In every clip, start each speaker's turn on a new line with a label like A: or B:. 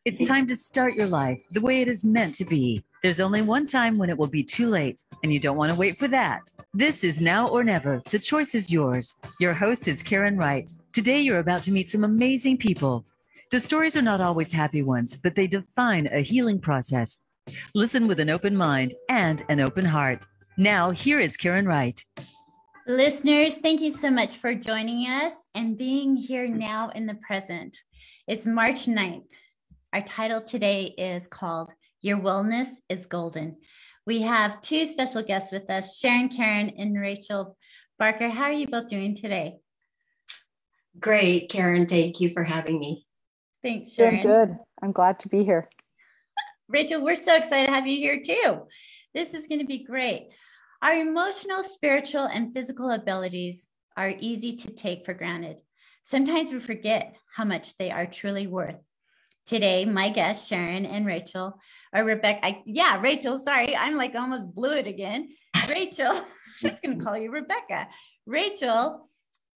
A: It's time to start your life the way it is meant to be. There's only one time when it will be too late, and you don't want to wait for that. This is Now or Never. The choice is yours. Your host is Caren Wright. Today, you're about to meet some amazing people. The stories are not always happy ones, but they define a healing process. Listen with an open mind and an open heart. Now, here is Caren Wright.
B: Listeners, thank you so much for joining us and being here now in the present. It's March 9th. Our title today is called Your Wellness is Golden. We have two special guests with us, Sharon, Caren, and Rachel Barker. How are you both doing today?
C: Great, Caren. Thank you for having me.
B: Thanks, Sharon.
D: Doing good. I'm glad to be here.
B: Rachel, we're so excited to have you here too. This is going to be great. Our emotional, spiritual, and physical abilities are easy to take for granted. Sometimes we forget how much they are truly worth. Today, my guests, Sharon and Rachel, or Rebecca. Rachel, sorry, I'm like almost blew it again. Rachel, I'm just going to call you Rebecca. Rachel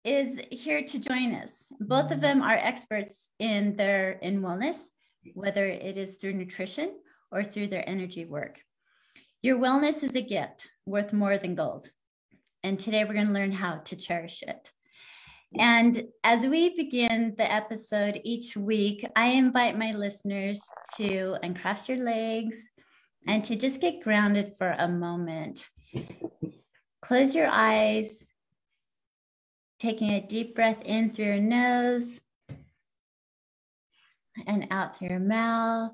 B: is here to join us. Both of them are experts in wellness, whether it is through nutrition or through their energy work. Your wellness is a gift worth more than gold. And today we're going to learn how to cherish it. And as we begin the episode each week, I invite my listeners to uncross your legs and to just get grounded for a moment. Close your eyes, taking a deep breath in through your nose and out through your mouth.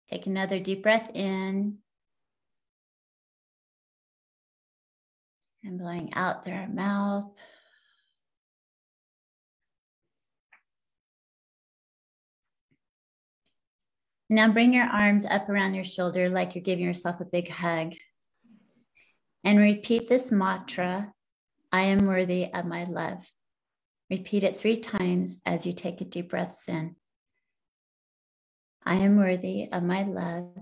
B: Take another deep breath in. And blowing out through our mouth. Now bring your arms up around your shoulder like you're giving yourself a big hug. And repeat this mantra, I am worthy of my love. Repeat it 3 times as you take a deep breath in. I am worthy of my love.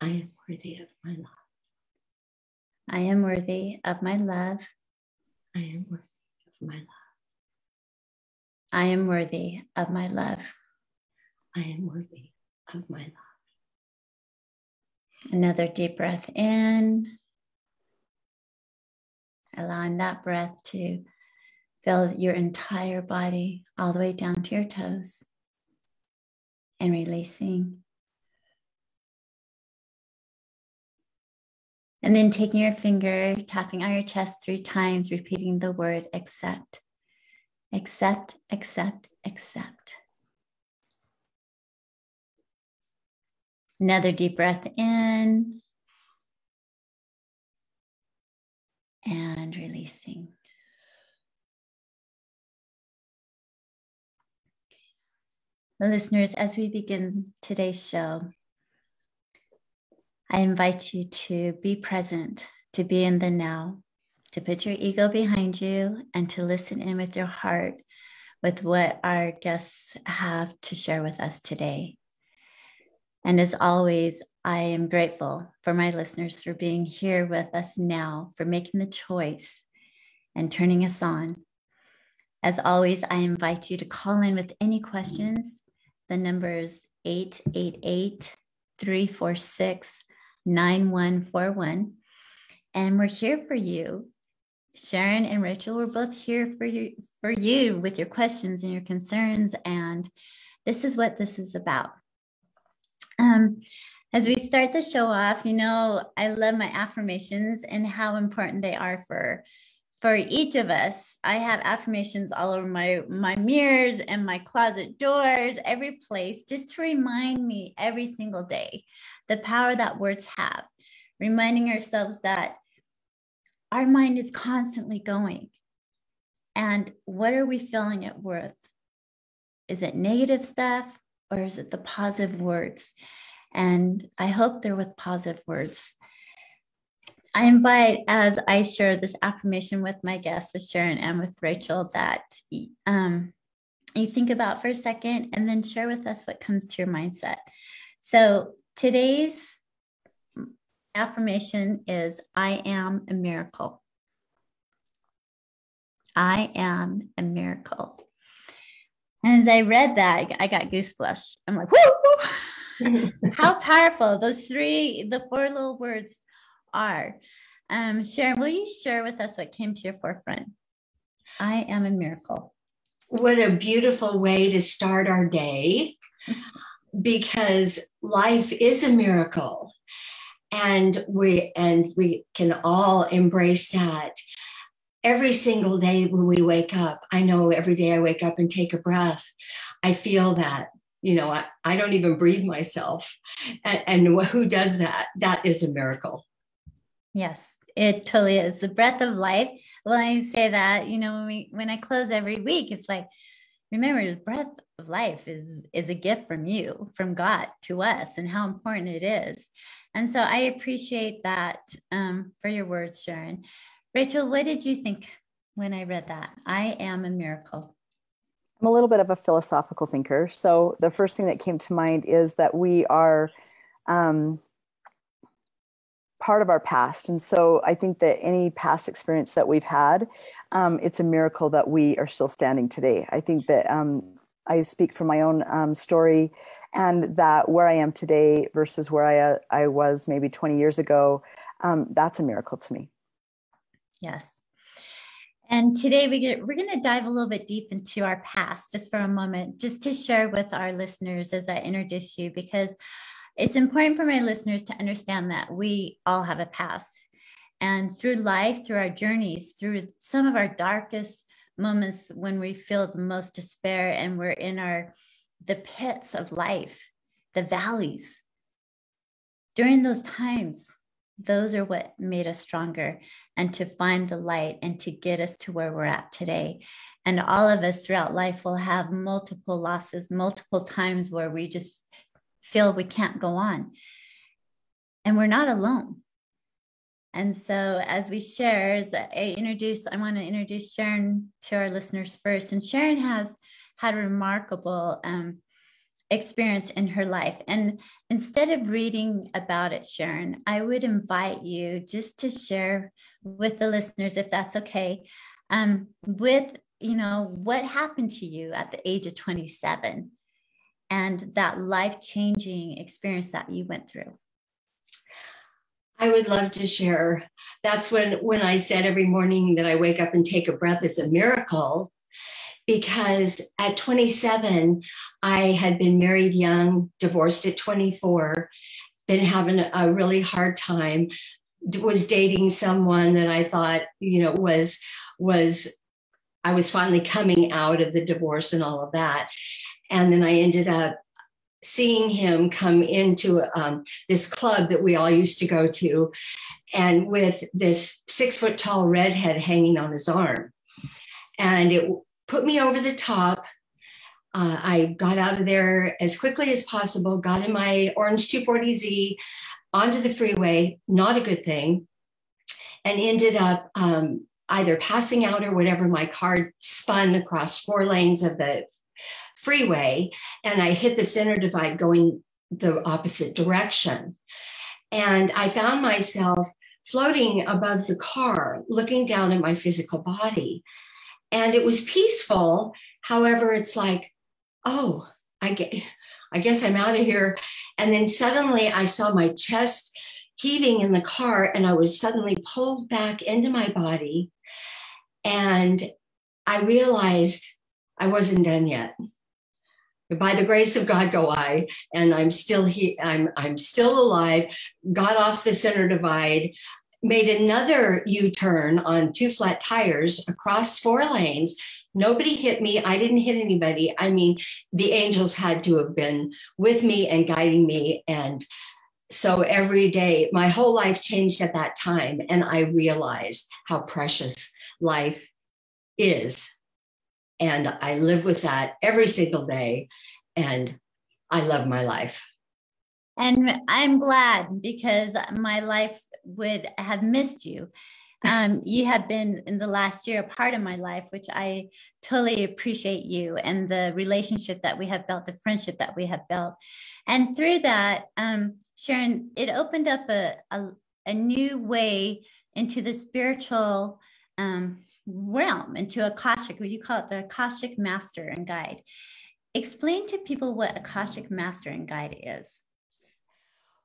C: I am worthy of my love.
B: I am worthy of my love.
C: I am worthy of my love.
B: I am worthy of my love.
C: I am worthy of my love.
B: Another deep breath in. Allowing that breath to fill your entire body all the way down to your toes. And releasing. And then taking your finger, tapping on your chest 3 times, repeating the word accept. Accept, accept, accept. Another deep breath in. And releasing. Listeners, as we begin today's show, I invite you to be present, to be in the now, to put your ego behind you and to listen in with your heart with what our guests have to share with us today. And as always, I am grateful for my listeners for being here with us now, for making the choice and turning us on. As always, I invite you to call in with any questions. The number is 888-346-9141. And we're here for you. Sharon and Rachel, we're both here for you with your questions and your concerns. And this is what this is about. As we start the show off, I love my affirmations and how important they are for each of us. I have affirmations all over my mirrors and my closet doors, every place, just to remind me every single day the power that words have, reminding ourselves that our mind is constantly going. And what are we filling it with? Is it negative stuff or is it the positive words? And I hope they're with positive words. I invite, as I share this affirmation with my guests, with Sharon and with Rachel, that you think about for a second and then share with us what comes to your mindset. So today's affirmation is, I am a miracle. I am a miracle. And as I read that, I got goosebumps. I'm like, whoo! How powerful the four little words are. Sharon, will you share with us what came to your forefront? I am a miracle.
C: What a beautiful way to start our day, because life is a miracle. And we can all embrace that. Every single day when we wake up, I know every day I wake up and take a breath, I feel that, I don't even breathe myself. And who does that? That is a miracle.
B: Yes, it totally is. The breath of life. When I say that, when I close every week, it's like, remember, the breath of life is a gift from you, from God to us, and how important it is. And so I appreciate that for your words, Sharon. Rachel, what did you think when I read that? I am a miracle.
D: I'm a little bit of a philosophical thinker. So the first thing that came to mind is that we are part of our past. And so I think that any past experience that we've had, it's a miracle that we are still standing today. I think that I speak from my own story, and that where I am today versus where I was maybe 20 years ago, that's a miracle to me.
B: Yes. And today we're going to dive a little bit deep into our past just for a moment, just to share with our listeners as I introduce you, because it's important for my listeners to understand that we all have a past. And through life, through our journeys, through some of our darkest moments when we feel the most despair and we're in the pits of life, the valleys, during those times, those are what made us stronger, and to find the light and to get us to where we're at today. And all of us throughout life will have multiple losses, multiple times where we just feel we can't go on. And we're not alone. And so as we share, I want to introduce Sharon to our listeners first. And Sharon has had a remarkable experience in her life. And instead of reading about it, Sharon, I would invite you just to share with the listeners, if that's okay, with, what happened to you at the age of 27 and that life-changing experience that you went through.
C: I would love to share. That's when I said every morning that I wake up and take a breath is a miracle, because at 27, I had been married young, divorced at 24, been having a really hard time, was dating someone that I thought, I was finally coming out of the divorce and all of that. And then I ended up seeing him come into this club that we all used to go to, and with this 6 foot tall redhead hanging on his arm. And it put me over the top. I got out of there as quickly as possible, got in my orange 240Z onto the freeway, not a good thing, and ended up either passing out or whatever. My car spun across 4 lanes of the freeway, and I hit the center divide going the opposite direction. And I found myself floating above the car, looking down at my physical body. And it was peaceful. However, it's like, oh, I guess I'm out of here. And then suddenly I saw my chest heaving in the car, and I was suddenly pulled back into my body. And I realized I wasn't done yet. By the grace of God go I, and I'm still here. I'm still alive. Got off the center divide, made another U-turn on 2 flat tires across 4 lanes. Nobody hit me. I didn't hit anybody. I mean, the angels had to have been with me and guiding me. And so every day, my whole life changed at that time. And I realized how precious life is. And I live with that every single day. And I love my life.
B: And I'm glad, because my life would have missed you. You have been in the last year a part of my life, which I totally appreciate you and the relationship that we have built, the friendship that we have built. And through that, Sharon, it opened up a new way into the spiritual realm, into Akashic, what you call it, the Akashic master and guide. Explain to people what Akashic master and guide is.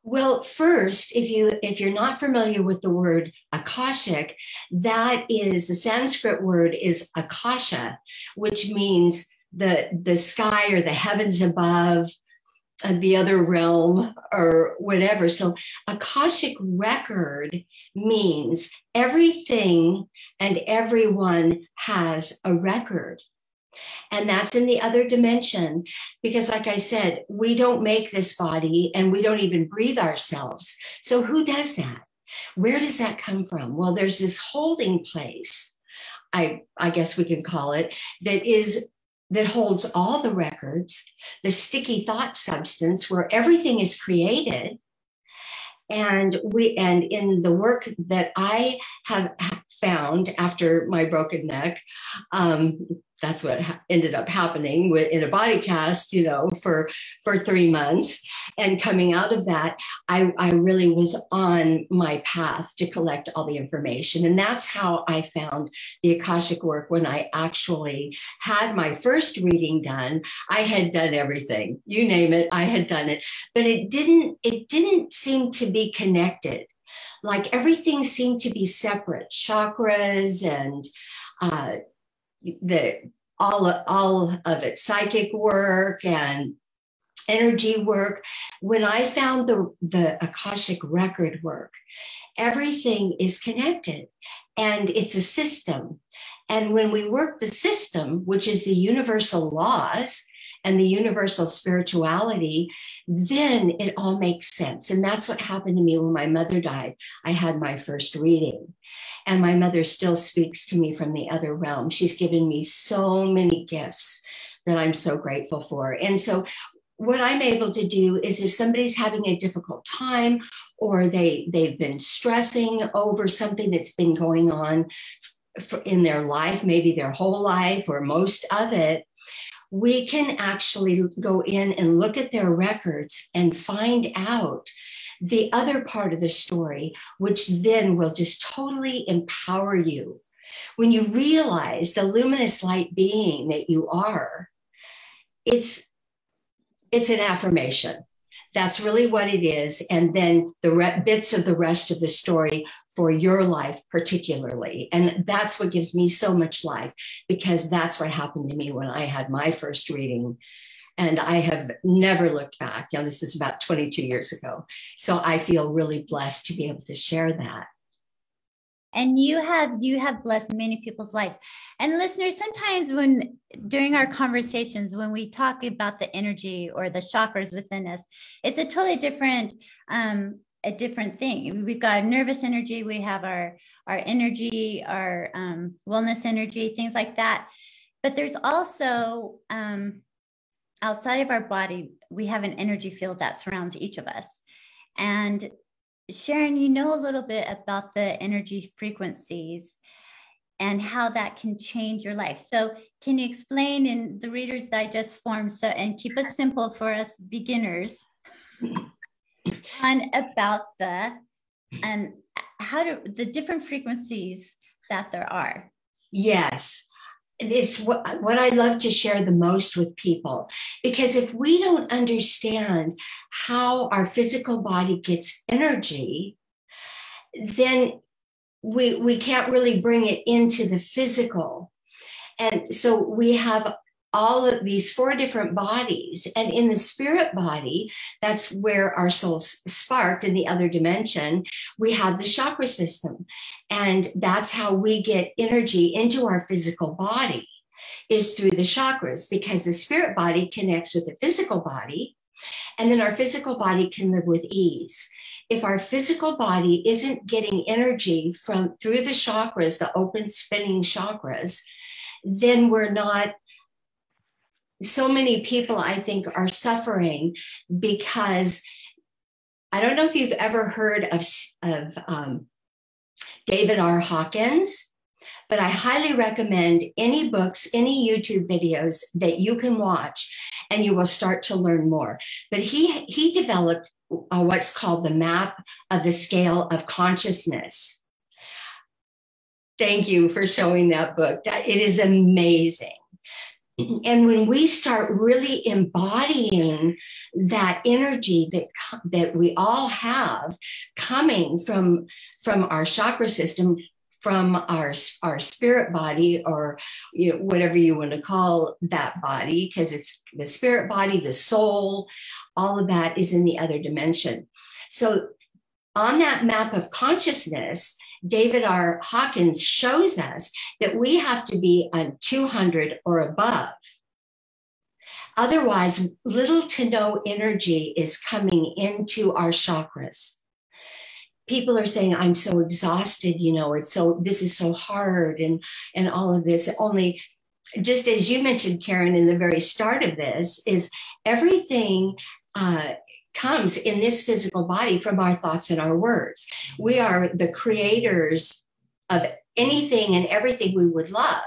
C: Well, first, if you're not familiar with the word Akashic, that is, the Sanskrit word is Akasha, which means the sky or the heavens above, the other realm or whatever. So Akashic record means everything and everyone has a record. And that's in the other dimension, because like I said, we don't make this body and we don't even breathe ourselves. So who does that? Where does that come from? Well, there's this holding place, I guess we can call it, that holds all the records, the sticky thought substance where everything is created. And in the work that I have found after my broken neck, that's what ended up happening in a body cast, for 3 months. And coming out of that, I really was on my path to collect all the information. And that's how I found the Akashic work. When I actually had my first reading done, I had done everything, you name it, I had done it, but it didn't seem to be connected. Like everything seemed to be separate, chakras and all of it, psychic work and energy work. When I found the Akashic record work, everything is connected and it's a system. And when we work the system, which is the universal laws and the universal spirituality, then it all makes sense. And that's what happened to me when my mother died. I had my first reading, and my mother still speaks to me from the other realm. She's given me so many gifts that I'm so grateful for. And so what I'm able to do is, if somebody's having a difficult time, or they've been stressing over something that's been going on in their life, maybe their whole life or most of it, we can actually go in and look at their records and find out the other part of the story, which then will just totally empower you. When you realize the luminous light being that you are, it's an affirmation. That's really what it is. And then the bits of the rest of the story for your life particularly. And that's what gives me so much life, because that's what happened to me when I had my first reading. And I have never looked back. This is about 22 years ago. So I feel really blessed to be able to share that.
B: And you have blessed many people's lives. And listeners, sometimes during our conversations, when we talk about the energy or the chakras within us, it's a totally different thing. We've got nervous energy, we have our energy, our wellness energy, things like that. But there's also outside of our body, we have an energy field that surrounds each of us. And Sharon, you know a little bit about the energy frequencies and how that can change your life. So can you explain in the Reader's Digest form, and keep it simple for us beginners, about the different frequencies that there are?
C: Yes. It's what I love to share the most with people, because if we don't understand how our physical body gets energy, then we can't really bring it into the physical. And so we have all of these 4 different bodies. And in the spirit body, that's where our soul sparked in the other dimension, we have the chakra system. And that's how we get energy into our physical body, is through the chakras, because the spirit body connects with the physical body. And then our physical body can live with ease. If our physical body isn't getting energy through the chakras, the open spinning chakras, then we're not. So many people, I think, are suffering because, I don't know if you've ever heard of David R. Hawkins, but I highly recommend any books, any YouTube videos that you can watch, and you will start to learn more. But he developed what's called the map of the scale of consciousness. Thank you for showing that book. It is amazing. And when we start really embodying that energy that we all have coming from our chakra system, from our spirit body, or whatever you want to call that body, because it's the spirit body, the soul, all of that is in the other dimension. So on that map of consciousness, David R. Hawkins shows us that we have to be on 200 or above. Otherwise, little to no energy is coming into our chakras. People are saying, I'm so exhausted, this is so hard and all of this. Only, just as you mentioned, Caren, in the very start of this, is everything comes in this physical body from our thoughts and our words. We are the creators of anything and everything we would love.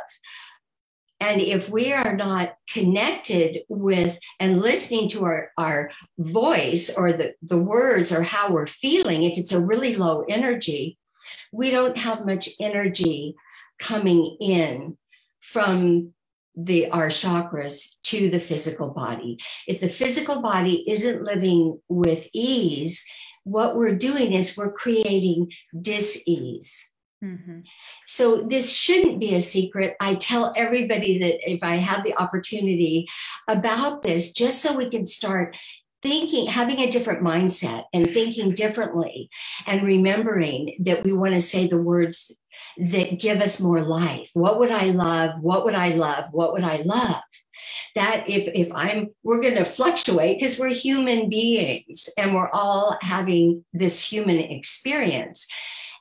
C: And if we are not connected with and listening to our voice or the words or how we're feeling, if it's a really low energy, we don't have much energy coming in from our chakras to the physical body. If the physical body isn't living with ease, what we're doing is we're creating dis-ease. Mm-hmm. So this shouldn't be a secret. I tell everybody that if I have the opportunity about this, just so we can start thinking, having a different mindset and thinking differently, and remembering that we want to say the words that give us more life. What would I love? What would I love? What would I love? That we're going to fluctuate because we're human beings and we're all having this human experience.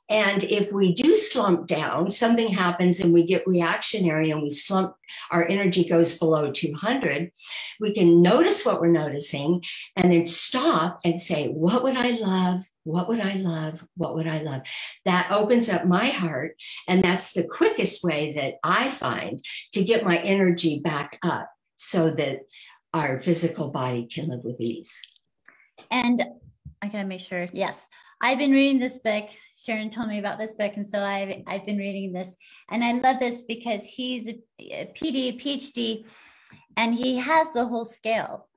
C: And if we do slump down, something happens and we get reactionary and we slump, our energy goes below 200, we can notice what we're noticing and then stop and say, what would I love? What would I love? What would I love? That opens up my heart. And that's the quickest way that I find to get my energy back up so that our physical body can live with ease.
B: And I gotta make sure, yes. I've been reading this book. Sharon told me about this book. And so I've been reading this. And I love this because he's a PhD, and he has the whole scale,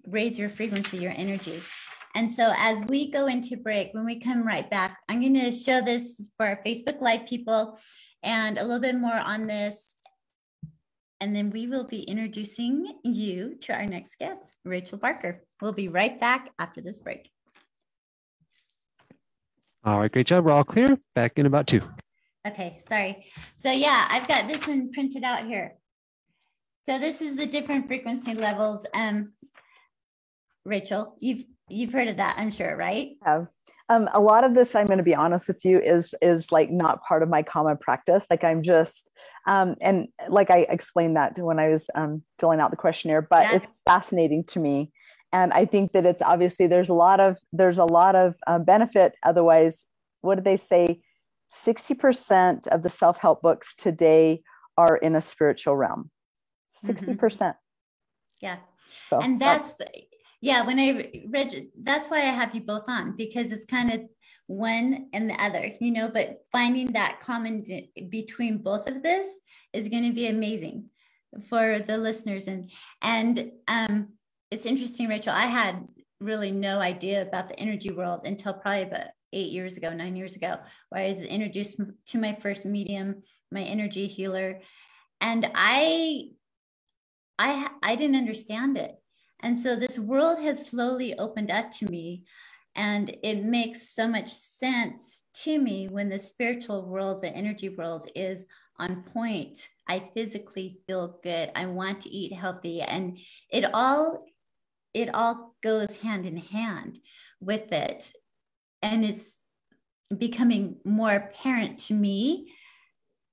B: raise your frequency, your energy. And so as we go into break, when we come right back, I'm going to show this for our Facebook Live people and a little bit more on this. And then we will be introducing you to our next guest, Rachel Barker. We'll be right back after this break.
E: All right, great job. We're all clear. Back in about 2.
B: Okay, sorry. So yeah, I've got this one printed out here. So this is the different frequency levels. Rachel, you've heard of that, I'm sure, right?
D: Yeah. A lot of this, I'm going to be honest with you, is like not part of my common practice. Like I'm just, and like I explained that when I was filling out the questionnaire, but yeah, it's fascinating to me. And I think that it's obviously there's a lot of benefit. Otherwise, what did they say? 60% of the self-help books today are in a spiritual realm. 60%. Mm-hmm.
B: Yeah. So and that's yeah, when I read, that's why I have you both on, because it's kind of one and the other, but finding that common between both of this is going to be amazing for the listeners. And it's interesting, Rachel, I had really no idea about the energy world until probably about 9 years ago, where I was introduced to my first medium, my energy healer. And I didn't understand it. And so this world has slowly opened up to me, and it makes so much sense to me when the spiritual world, the energy world is on point. I physically feel good. I want to eat healthy, and it all goes hand in hand with it. And it's becoming more apparent to me,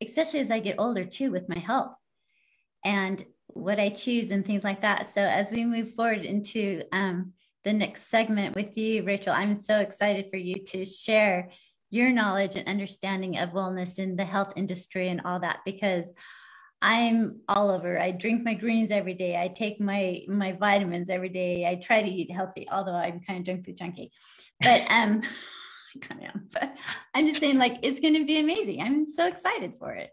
B: especially as I get older too, with my health and what I choose and things like that. So as we move forward into the next segment with you, Rachel, I'm so excited for you to share your knowledge and understanding of wellness in the health industry and all that, because I'm all over. I drink my greens every day. I take my vitamins every day. I try to eat healthy, although I'm kind of junk food junkie. But I kind of am, but I'm just saying, like, it's going to be amazing. I'm so excited for it.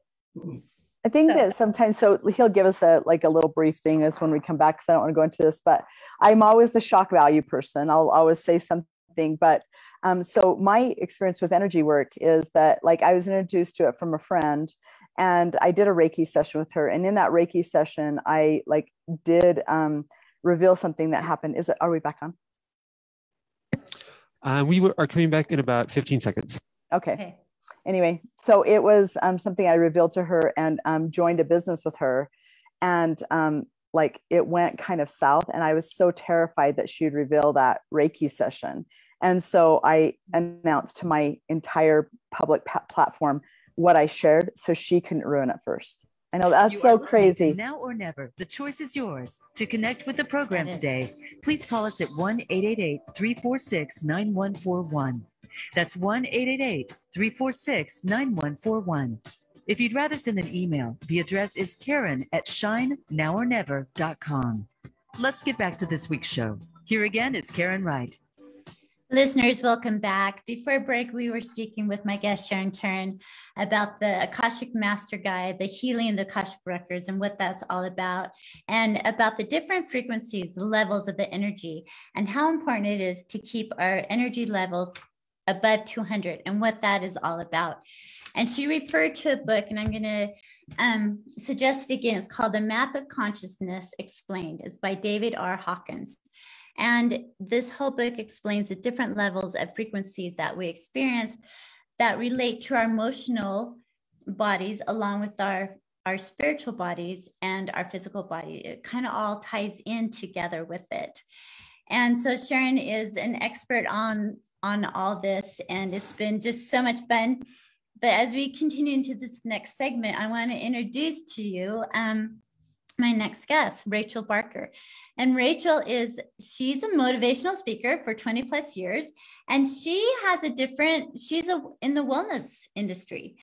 D: I think that sometimes, so he'll give us a little brief thing as when we come back, because I don't want to go into this, but I'm always the shock value person. I'll always say something, but so my experience with energy work is that, like, I was introduced to it from a friend, and I did a Reiki session with her. And in that Reiki session, I did reveal something that happened. Are we back on?
E: We are coming back in about 15 seconds.
D: Okay. Anyway, so it was something I revealed to her, and joined a business with her. And it went kind of south, and I was so terrified that she'd reveal that Reiki session. And so I announced to my entire public platform what I shared, so she couldn't ruin it first. I know that's so crazy.
A: Now or never, the choice is yours. To connect with the program today, please call us at 1-888-346-9141. That's 1-888-346-9141. If you'd rather send an email, the address is Caren@shinenowornever.com. Let's get back to this week's show. Here again is Caren Wright.
B: Listeners, welcome back. Before break, we were speaking with my guest, Sharon about the Akashic Master Guide, the healing of the Akashic Records, and what that's all about, and about the different frequencies, the levels of the energy, and how important it is to keep our energy level above 200, and what that is all about. And she referred to a book, and I'm going to suggest it again. It's called The Map of Consciousness Explained. It's by David R. Hawkins. And this whole book explains the different levels of frequencies that we experience that relate to our emotional bodies, along with our spiritual bodies and our physical body. It kind of all ties in together with it. And so Sharon is an expert on all this, and it's been just so much fun. But as we continue into this next segment, I want to introduce to you my next guest, Rachel Barker. And Rachel she's a motivational speaker for 20 plus years. And she's in the wellness industry.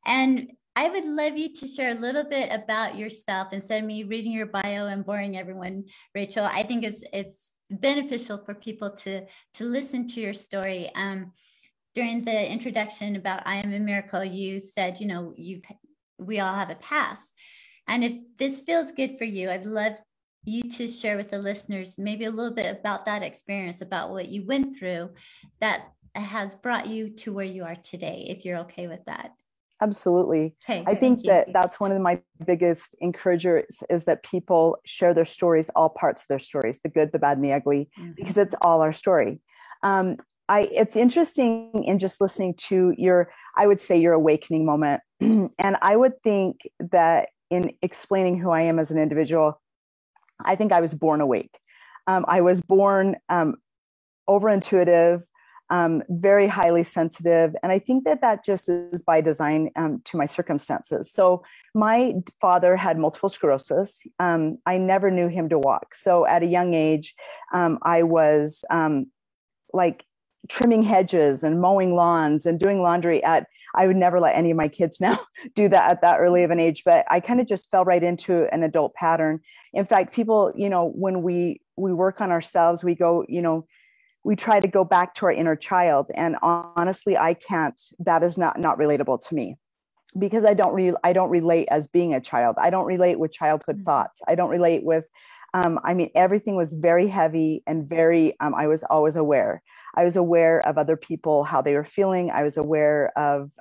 B: And I would love you to share a little bit about yourself instead of me reading your bio and boring everyone, Rachel. I think it's beneficial for people to listen to your story. During the introduction about I Am a Miracle, you said, we all have a past. And if this feels good for you, I'd love you to share with the listeners maybe a little bit about that experience, about what you went through that has brought you to where you are today, if you're okay with that.
D: Absolutely.
B: Okay,
D: I think that's one of my biggest encouragers, is that people share their stories, all parts of their stories, the good, the bad, and the ugly, because it's all our story. It's interesting in just listening to I would say your awakening moment. And I would think that in explaining who I am as an individual, I think I was born awake. I was born overintuitive, very highly sensitive. And I think that just is by design to my circumstances. So my father had multiple sclerosis. I never knew him to walk. So at a young age, I was trimming hedges and mowing lawns and doing laundry I would never let any of my kids now do that at that early of an age, but I kind of just fell right into an adult pattern. In fact, people, when we work on ourselves, we go, we try to go back to our inner child. And honestly, I can't, that is not relatable to me, because I don't relate as being a child. I don't relate with childhood thoughts. I don't relate with, everything was very heavy and very, I was always aware. I was aware of other people, how they were feeling. I was aware of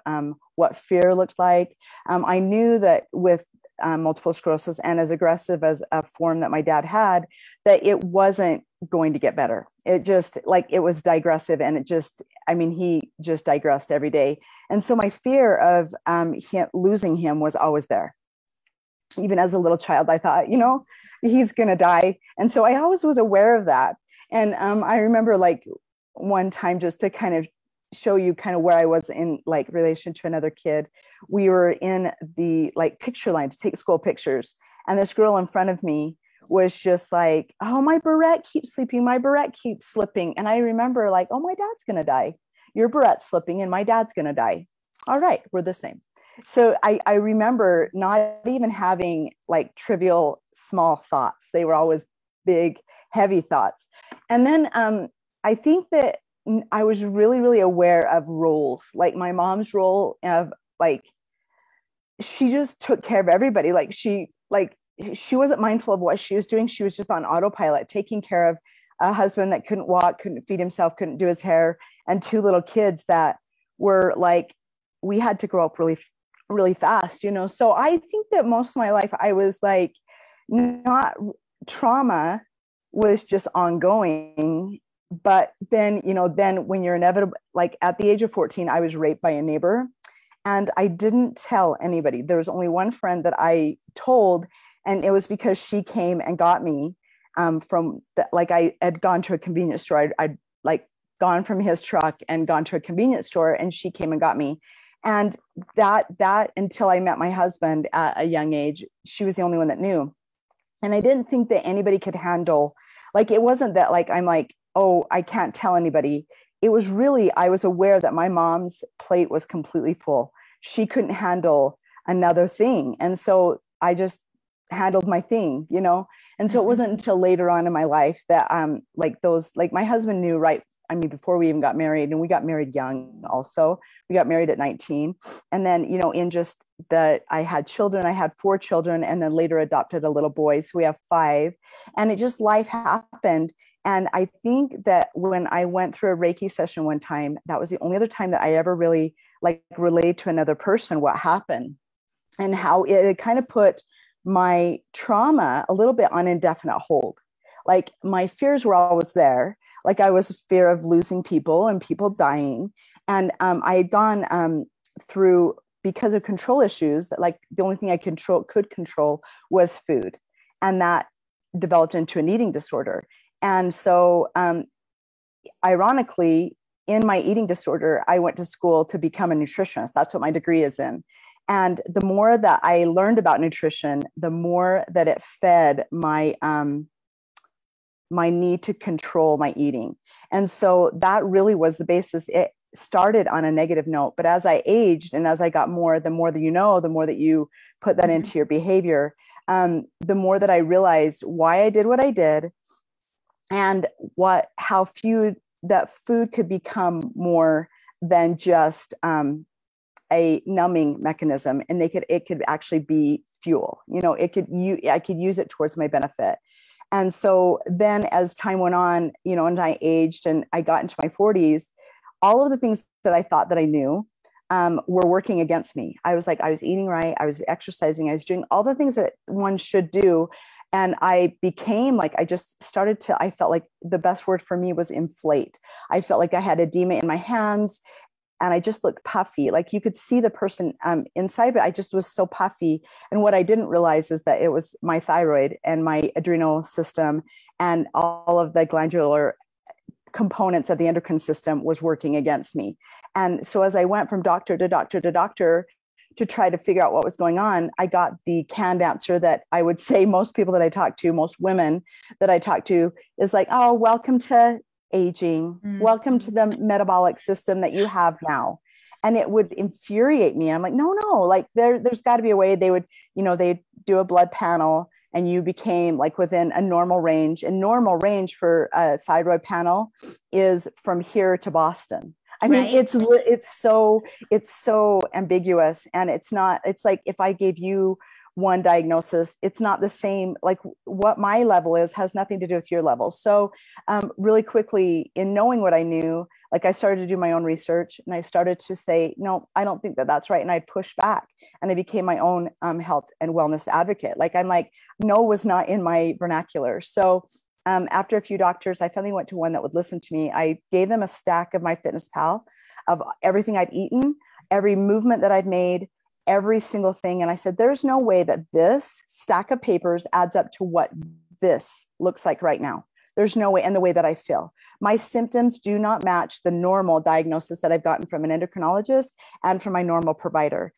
D: what fear looked like. I knew that with multiple sclerosis, and as aggressive as a form that my dad had, that it wasn't going to get better. It just it was digressive, and he just digressed every day. And so my fear of losing him was always there. Even as a little child, I thought, he's going to die. And so I always was aware of that. And I remember one time, just to kind of show you kind of where I was in relation to another kid, we were in the picture line to take school pictures. And this girl in front of me was just like, oh, my barrette keeps sleeping. My barrette keeps slipping. And I remember oh, my dad's going to die. Your barrette's slipping and my dad's going to die. All right, we're the same. So I remember not even having trivial small thoughts. They were always big, heavy thoughts. And then I think that I was really, really aware of roles, like my mom's role of like, she just took care of everybody. She wasn't mindful of what she was doing. She was just on autopilot, taking care of a husband that couldn't walk, couldn't feed himself, couldn't do his hair, and two little kids that were like, we had to grow up really, really fast, you know? So I think that most of my life, I was like, not trauma was just ongoing. But then, you know, then when you're inevitable, like at the age of 14, I was raped by a neighbor and I didn't tell anybody. There was only one friend that I told, and it was because she came and got me from the, like I had gone to a convenience store. I'd like gone from his truck and gone to a convenience store, and she came and got me. And that until I met my husband at a young age, she was the only one that knew. And I didn't think that anybody could handle, like, it wasn't that like, I'm like, oh, I can't tell anybody. It was really, I was aware that my mom's plate was completely full. She couldn't handle another thing. And so I just handled my thing, you know? And so it wasn't until later on in my life that like those, like my husband knew, right? I mean, before we even got married, and we got married young also. We got married at 19. And then, you know, in just that I had children, I had 4 children, and then later adopted a little boy. So we have 5. And it just, life happened. And I think that when I went through a Reiki session one time, that was the only other time that I ever really like relayed to another person what happened and how it kind of put my trauma a little bit on indefinite hold. Like my fears were always there. Like I was fear of losing people and people dying. And I had gone through, because of control issues, like the only thing I could control was food. And that developed into an eating disorder. And so ironically, in my eating disorder, I went to school to become a nutritionist. That's what my degree is in. And the more that I learned about nutrition, the more that it fed my my need to control my eating. And so that really was the basis. It started on a negative note, but as I aged and as I got more, the more that you know, the more that you put that into your behavior, the more that I realized why I did what I did, and how that food could become more than just a numbing mechanism, and it could actually be fuel. You know, I could use it towards my benefit. And so then as time went on, you know, and I aged and I got into my 40s, all of the things that I thought that I knew were working against me. I was eating right. I was exercising. I was doing all the things that one should do. And I became like, I felt like the best word for me was inflate. I felt like I had edema in my hands and I just looked puffy. Like you could see the person inside, but I just was so puffy. And what I didn't realize is that it was my thyroid and my adrenal system and all of the glandular components of the endocrine system was working against me. And so as I went from doctor to doctor to doctor to try to figure out what was going on, I got the canned answer that I would say most people that I talk to, most women that I talk to, is like, oh, welcome to aging. Welcome to the metabolic system that you have now. And it would infuriate me. I'm like, no, like there's got to be a way. They would, you know, they'd do a blood panel and you became like within a normal range. And normal range for a thyroid panel is from here to Boston. I mean,
B: Right.
D: it's so ambiguous. And it's like if I gave you one diagnosis, it's not the same. Like what my level has nothing to do with your level. So really quickly, in knowing what I knew, like I started to do my own research and I started to say, no, I don't think that that's right. And I'd push back and I became my own health and wellness advocate. Like I'm like, no was not in my vernacular. So after a few doctors, I finally went to one that would listen to me. I gave them a stack of my MyFitnessPal of everything I'd eaten, every movement that I'd made, every single thing. And I said, there's no way that this stack of papers adds up to what this looks like right now. There's no way. And the way that I feel, my symptoms do not match the normal diagnosis that I've gotten from an endocrinologist and from my normal provider.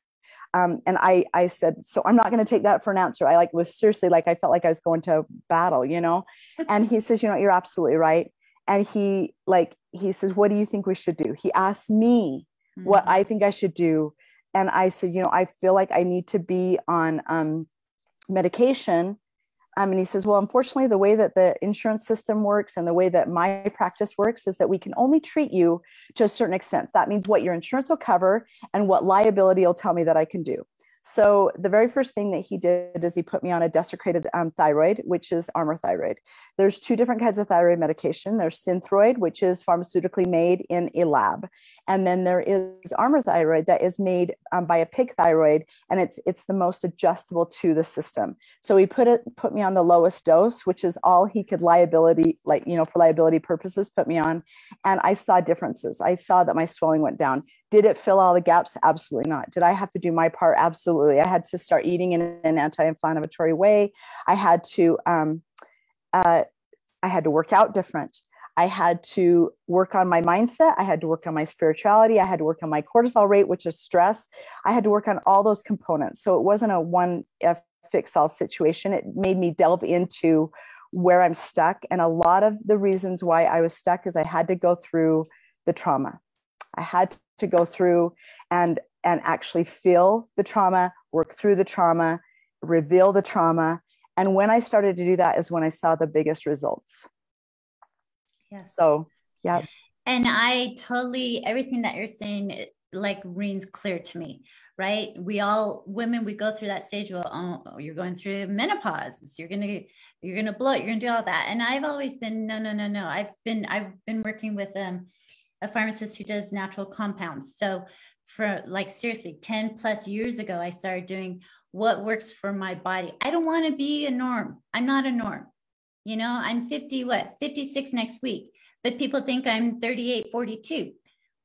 D: And I said, so I'm not going to take that for an answer. I was seriously, I felt like I was going to battle, you know? And he says, you know, you're absolutely right. And he says, what do you think we should do? He asked me what I think I should do. And I said, you know, I feel like I need to be on medication And he says, well, unfortunately, the way that the insurance system works and the way that my practice works is that we can only treat you to a certain extent. That means what your insurance will cover and what liability will tell me that I can do. So the very first thing that he did is he put me on a desiccated thyroid, which is Armour thyroid. There's two different kinds of thyroid medication. There's Synthroid, which is pharmaceutically made in a lab. And then there is Armour thyroid that is made by a pig thyroid, and it's the most adjustable to the system. So he put me on the lowest dose, which is all he could for liability purposes, put me on. And I saw differences. I saw that my swelling went down. Did it fill all the gaps? Absolutely not. Did I have to do my part? Absolutely. I had to start eating in an anti-inflammatory way. I had to work out different. I had to work on my mindset. I had to work on my spirituality. I had to work on my cortisol rate, which is stress. I had to work on all those components. So it wasn't a one fix all situation. It made me delve into where I'm stuck. And a lot of the reasons why I was stuck is I had to go through the trauma. I had to go through and actually feel the trauma, work through the trauma, reveal the trauma. And when I started to do that is when I saw the biggest results.
B: Yes.
D: So, yeah.
B: And I totally, everything that you're saying, like rings clear to me, right? Women, we go through that stage. Well, oh, you're going through menopause. You're going to bloat. You're going to do all that. And I've always been, no. I've been working with a pharmacist who does natural compounds. So for seriously 10 plus years ago, I started doing what works for my body. I don't want to be a norm. I'm not a norm. I'm 56 next week, but people think I'm 38, 42.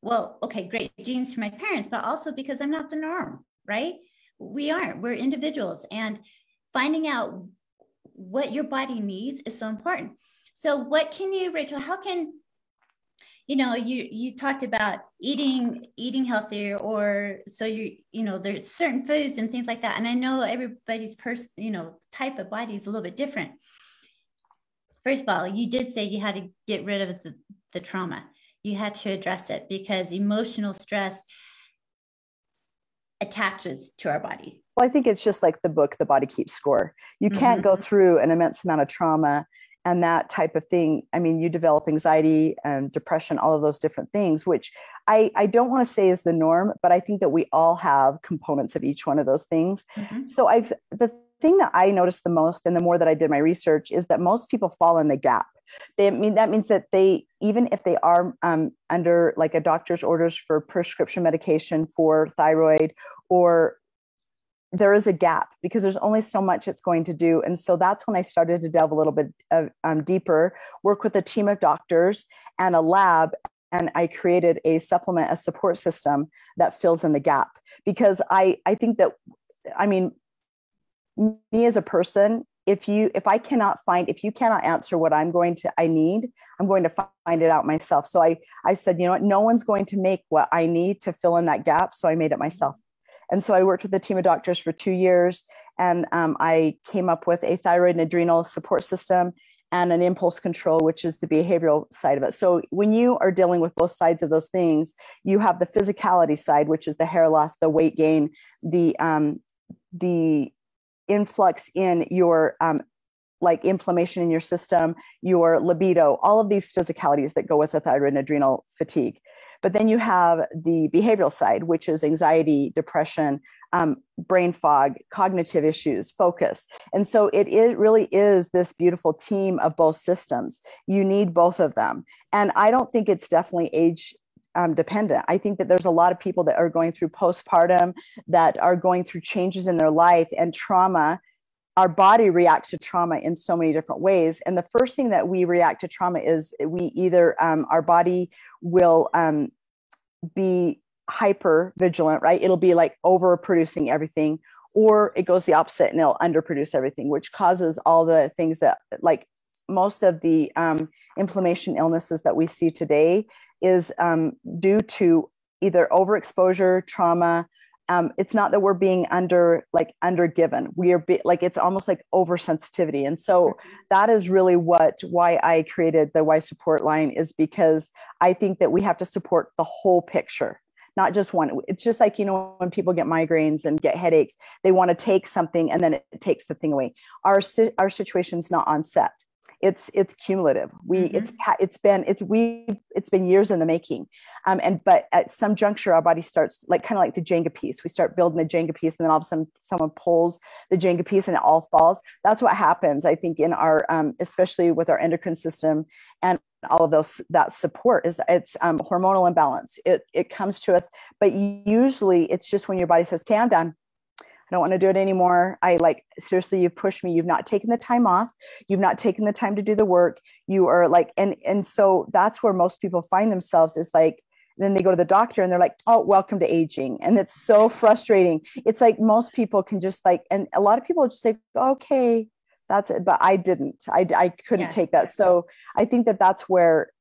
B: Well, okay, great genes from my parents, but also because I'm not the norm, right? We're individuals, and finding out what your body needs is so important. So Rachel, how can, you talked about eating healthier, or so there's certain foods and things like that. And I know everybody's type of body is a little bit different. First of all, you did say you had to get rid of the trauma. You had to address it because emotional stress attaches to our body.
D: Well, I think it's just like the book, The Body Keeps Score. You can't go through an immense amount of trauma and that type of thing. I mean, you develop anxiety and depression, all of those different things, which I don't want to say is the norm, but I think that we all have components of each one of those things. So the thing that I noticed the most, and the more that I did my research, is that most people fall in the gap. That means that even if they are under like a doctor's orders for prescription medication for thyroid, or there is a gap because there's only so much it's going to do. And so that's when I started to delve a little bit deeper, work with a team of doctors and a lab. And I created a support system that fills in the gap, because I think that, me as a person, if you cannot answer what I need, I'm going to find it out myself. So I said, no one's going to make what I need to fill in that gap. So I made it myself. And so I worked with a team of doctors for 2 years, and I came up with a thyroid and adrenal support system and an impulse control, which is the behavioral side of it. So when you are dealing with both sides of those things, you have the physicality side, which is the hair loss, the weight gain, the influx in your inflammation in your system, your libido, all of these physicalities that go with the thyroid and adrenal fatigue. But then you have the behavioral side, which is anxiety, depression, brain fog, cognitive issues, focus. And so it really is this beautiful team of both systems. You need both of them. And I don't think it's definitely age dependent. I think that there's a lot of people that are going through postpartum, that are going through changes in their life and trauma. Our body reacts to trauma in so many different ways. And the first thing that we react to trauma is we either, our body will be hyper vigilant, right? It'll be like overproducing everything, or it goes the opposite and it'll underproduce everything, which causes all the things that, like most of the inflammation illnesses that we see today is due to either overexposure, trauma. It's not that we're being undergiven. We are it's almost like oversensitivity. And so that is really why I created the Y Support line, is because I think that we have to support the whole picture. not just one. It's just like, when people get migraines and get headaches, they want to take something and then it takes the thing away. Our situation's not on set. It's cumulative. It's been years in the making. But at some juncture, our body starts kind of like the Jenga piece. We start building the Jenga piece, and then all of a sudden someone pulls the Jenga piece and it all falls. That's what happens, I think, in our, especially with our endocrine system and all of those, that support it's hormonal imbalance. It comes to us, but usually it's just when your body says, okay, I'm done. I don't want to do it anymore. Seriously, you've pushed me. You've not taken the time off. You've not taken the time to do the work. You are and so that's where most people find themselves, is then they go to the doctor and they're like, oh, welcome to aging. And it's so frustrating. It's like most people can just and a lot of people just say, okay, that's it. But I didn't, I couldn't take that. So I think that's where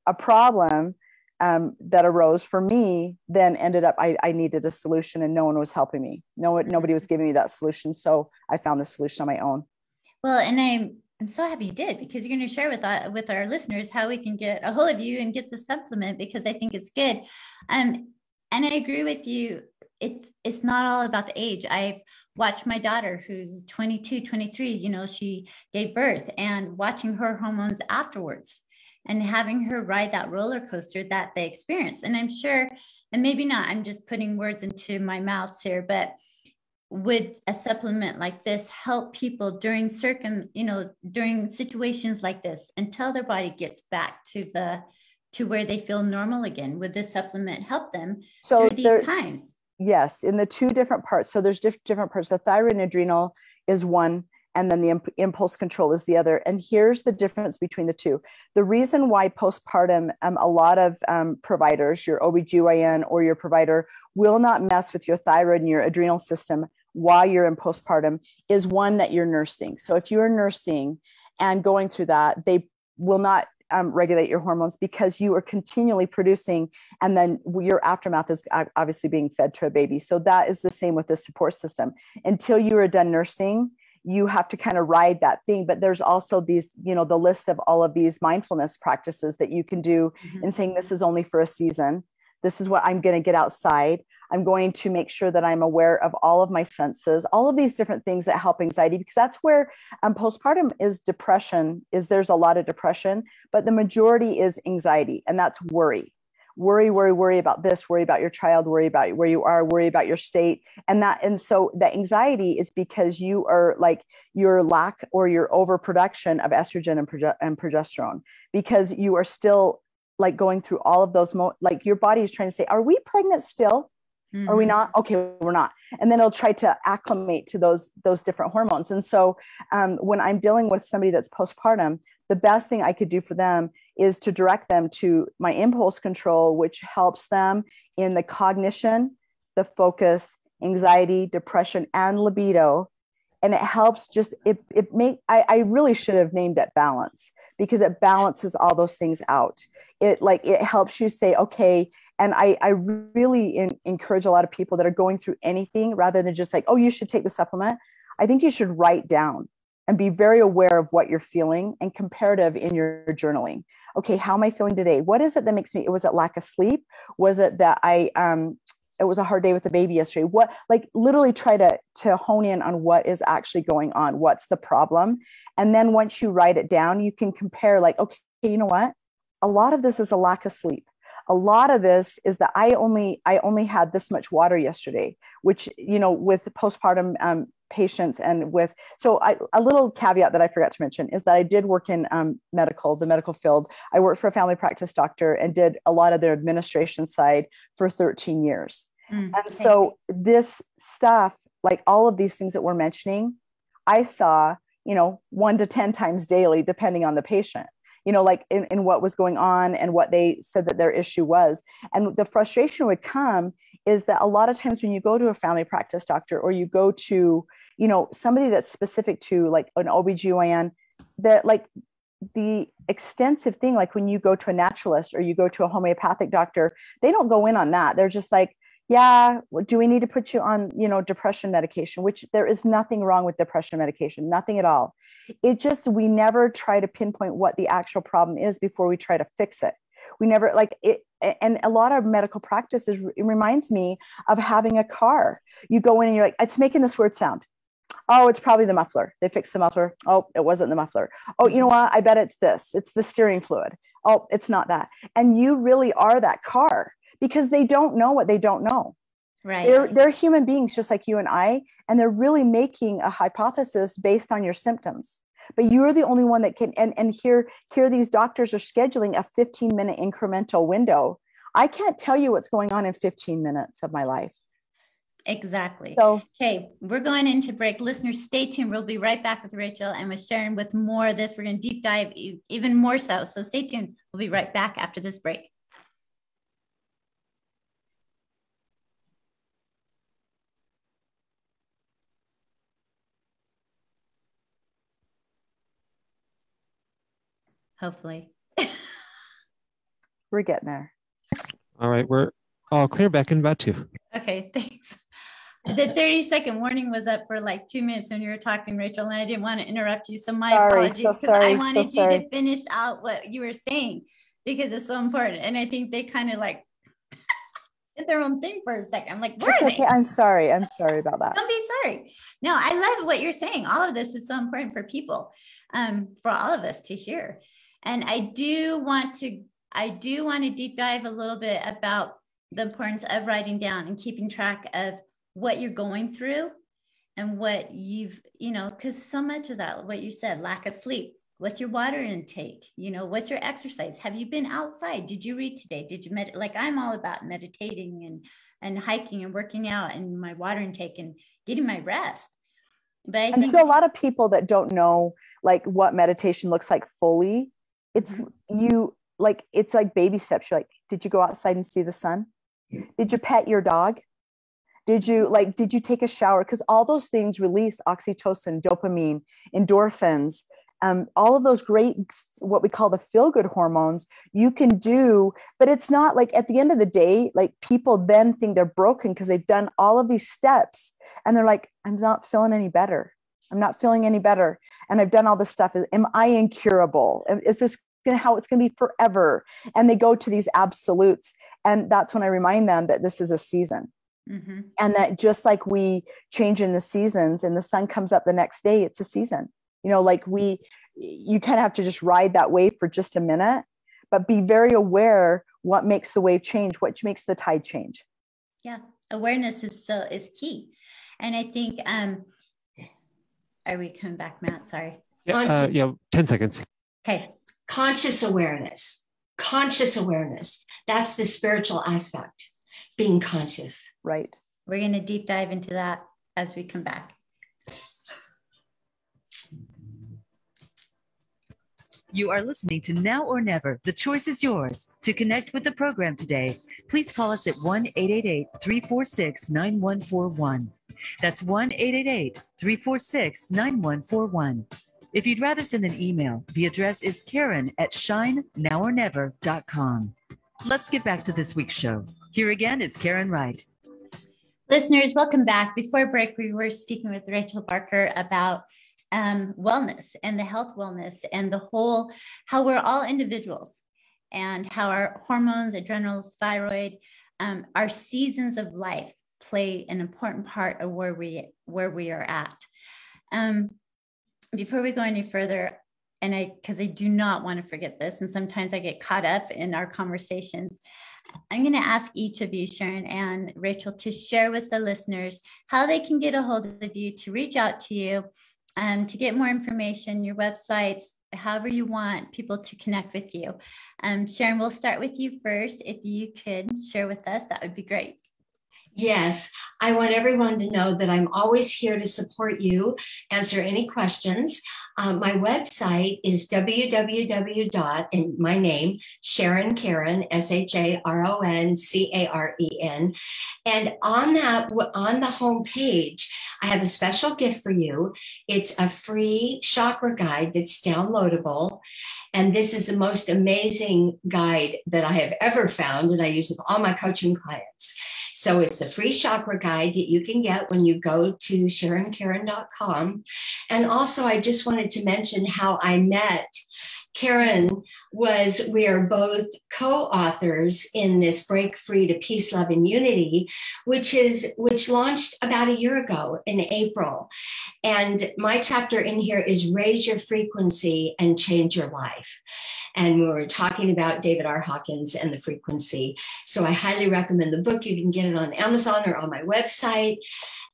D: a problem that arose for me then ended up, I needed a solution, and no one was helping me. Nobody was giving me that solution. So I found the solution on my own.
B: Well, and I'm so happy you did, because you're going to share with our listeners how we can get a hold of you and get the supplement, because I think it's good. And I agree with you. It's not all about the age. I've watched my daughter, who's 22, 23, she gave birth, and watching her hormones afterwards, and having her ride that roller coaster that they experience. And I'm sure, and maybe not, I'm just putting words into my mouths here, but would a supplement like this help people during during situations like this, until their body gets back to where they feel normal again? Would this supplement help them through these times?
D: Yes, in the two different parts. So there's different parts. The thyroid and adrenal is one, and then the impulse control is the other. And here's the difference between the two. The reason why postpartum, a lot of providers, your OBGYN or your provider, will not mess with your thyroid and your adrenal system while you're in postpartum, is one, that you're nursing. So if you're nursing and going through that, they will not regulate your hormones, because you are continually producing, and then your aftermath is obviously being fed to a baby. So that is the same with the support system. Until you are done nursing, you have to kind of ride that thing. But there's also these, the list of all of these mindfulness practices that you can do, in saying, this is only for a season. This is what I'm going to get outside. I'm going to make sure that I'm aware of all of my senses, all of these different things that help anxiety, because that's where postpartum is depression, there's a lot of depression, but the majority is anxiety, and that's worry. Worry about this, worry about your child, worry about where you are, worry about your state. And so that anxiety is because you are your lack or your overproduction of estrogen and progesterone, because you are still going through all of those, your body is trying to say, are we pregnant still? Are we not? Okay, we're not. And then it'll try to acclimate to those different hormones. And so when I'm dealing with somebody that's postpartum, the best thing I could do for them is to direct them to my impulse control, which helps them in the cognition, the focus, anxiety, depression, and libido. And it helps I really should have named it balance, because it balances all those things out. It helps you say, okay. And I really encourage a lot of people that are going through anything, rather than just oh, you should take the supplement. I think you should write down and be very aware of what you're feeling, and comparative in your journaling. Okay, how am I feeling today? What is it that makes me, was it lack of sleep? Was it that it was a hard day with the baby yesterday? What, literally try to hone in on what is actually going on. What's the problem? And then once you write it down, you can compare okay, you know what? A lot of this is a lack of sleep. A lot of this is that I only had this much water yesterday, which, with postpartum patients, and a little caveat that I forgot to mention is that I did work in the medical field. I worked for a family practice doctor and did a lot of their administration side for 13 years. And so this stuff, all of these things that we're mentioning, I saw, 1 to 10 times daily, depending on the patient. In what was going on and what they said that their issue was. And the frustration would come is that a lot of times when you go to a family practice doctor, or you go to, somebody that's specific to an OBGYN, that the extensive thing, when you go to a naturalist or you go to a homeopathic doctor, they don't go in on that. They're just yeah, do we need to put you on, depression medication, which there is nothing wrong with depression medication, nothing at all. It just, we never try to pinpoint what the actual problem is before we try to fix it. We never and a lot of medical practices, it reminds me of having a car. You go in and you're like, it's making this weird sound. Oh, it's probably the muffler. They fixed the muffler. Oh, it wasn't the muffler. Oh, you know what? I bet it's this. It's the steering fluid. Oh, it's not that. And you really are that car because they don't know what they don't know.
B: Right.
D: They're human beings just like you and I, and they're really making a hypothesis based on your symptoms. But you're the only one that can, and here these doctors are scheduling a 15-minute incremental window. I can't tell you what's going on in 15 minutes of my life.
B: Exactly.
D: So,
B: okay, we're going into break. Listeners, stay tuned. We'll be right back with Rachel and with Sharon with more of this. We're going to deep dive even more so. So stay tuned. We'll be right back after this break. Hopefully.
D: we're getting there.
E: All right, we're all clear back in about 2.
B: Okay, thanks. The 30-second warning was up for like 2 minutes when you were talking, Rachel, and I didn't want to interrupt you. So my apologies, because I wanted you to finish out what you were saying because it's so important. And I think they kind of like did their own thing for a second. I'm like, where are they?
D: Okay, I'm sorry. I'm sorry about that.
B: Don't be sorry. No, I love what you're saying. All of this is so important for people, for all of us to hear. And I do want to deep dive a little bit about the importance of writing down and keeping track of what you're going through and what you've, because so much of that, what you said, lack of sleep, what's your water intake? What's your exercise? Have you been outside? Did you read today? Did you meditate? Like I'm all about meditating and hiking and working out and my water intake and getting my rest. But I think
D: a lot of people that don't know like what meditation looks like fully, it's it's like baby steps. You're like, did you go outside and see the sun? Did you pet your dog? Did you take a shower? Because all those things release oxytocin, dopamine, endorphins, all of those great, what we call the feel-good hormones you can do. But it's not like at the end of the day, like people then think they're broken because they've done all of these steps and they're like, I'm not feeling any better. I'm not feeling any better. And I've done all this stuff. Am I incurable? Is this how it's going to be forever? And they go to these absolutes. And that's when I remind them that this is a season. Mm-hmm. And that just like we change in the seasons and the sun comes up the next day, it's a season. You kind of have to just ride that wave for just a minute, but be very aware what makes the wave change, what makes the tide change.
B: Yeah. Awareness is key. And I think, are we coming back, Matt? Sorry.
E: Yeah, 10 seconds.
B: Okay.
C: Conscious awareness. That's the spiritual aspect, being conscious.
D: Right.
B: We're going to deep dive into that as we come back.
A: You are listening to Now or Never. The choice is yours. To connect with the program today, please call us at 1-888-346-9141. That's 1-888-346-9141. If you'd rather send an email, the address is Caren@shinenowornever.com. Let's get back to this week's show. Here again is Caren Wright.
B: Listeners, welcome back. Before break, we were speaking with Rachel Barker about wellness and the health wellness and the whole, how we're all individuals and how our hormones, adrenals, thyroid, our seasons of life play an important part of where we are at. Before we go any further, because I do not want to forget this, and sometimes I get caught up in our conversations, I'm going to ask each of you, Sharon and Rachel, to share with the listeners how they can get a hold of you, to reach out to you, to get more information, your websites, however you want people to connect with you. Sharon, we'll start with you first. If you could share with us, that would be great.
C: Yes, I want everyone to know that I'm always here to support you, answer any questions. My website is and my name, Sharon Caren, SharonCaren. And on the home page, I have a special gift for you. It's a free chakra guide that's downloadable. And this is the most amazing guide that I have ever found, and I use it with all my coaching clients. So it's a free chakra guide that you can get when you go to SharonCaren.com. And also, I just wanted to mention how I met Caren we are both co-authors in this Break Free to Peace, Love, and Unity, which launched about a year ago in April. And my chapter in here is Raise Your Frequency and Change Your Life. And we were talking about David R. Hawkins and the frequency. So I highly recommend the book. You can get it on Amazon or on my website.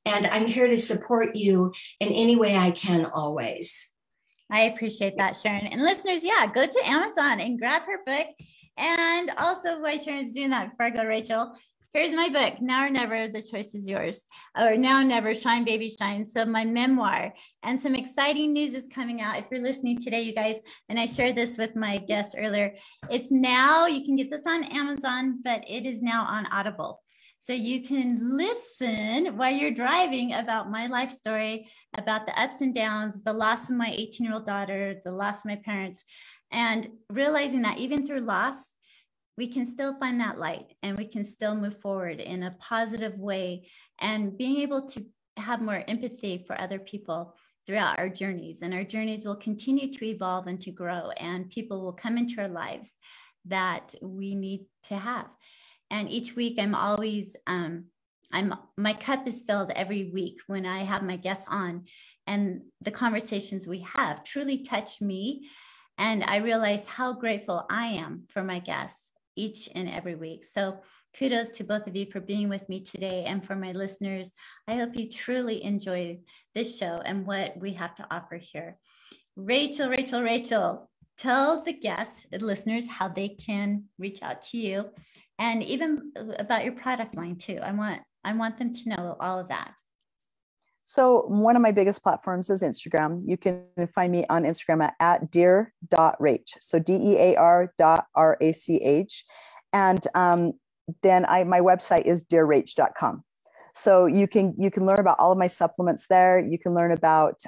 C: And I'm here to support you in any way I can always.
B: I appreciate that, Sharon. And listeners, yeah, go to Amazon and grab her book. And also, while Sharon's doing that, before I go to Rachel, here's my book, Now or Never, The Choice is Yours, or Now or Never, Shine Baby Shine. So my memoir, and some exciting news is coming out. If you're listening today, you guys, and I shared this with my guest earlier, it's now, you can get this on Amazon, but it is now on Audible. So you can listen while you're driving about my life story, about the ups and downs, the loss of my 18-year-old daughter, the loss of my parents, and realizing that even through loss, we can still find that light and we can still move forward in a positive way, and being able to have more empathy for other people throughout our journeys. And our journeys will continue to evolve and to grow, and people will come into our lives that we need to have. And each week I'm always, my cup is filled every week when I have my guests on, and the conversations we have truly touch me. And I realize how grateful I am for my guests each and every week. So kudos to both of you for being with me today. And for my listeners, I hope you truly enjoy this show and what we have to offer here. Rachel, tell the guests and listeners how they can reach out to you, and even about your product line too. I want them to know all of that.
D: So one of my biggest platforms is Instagram. You can find me on Instagram at dear.rach. So DEAR.RACH. And then my website is dearrach.com. So you can learn about all of my supplements there. You can learn about,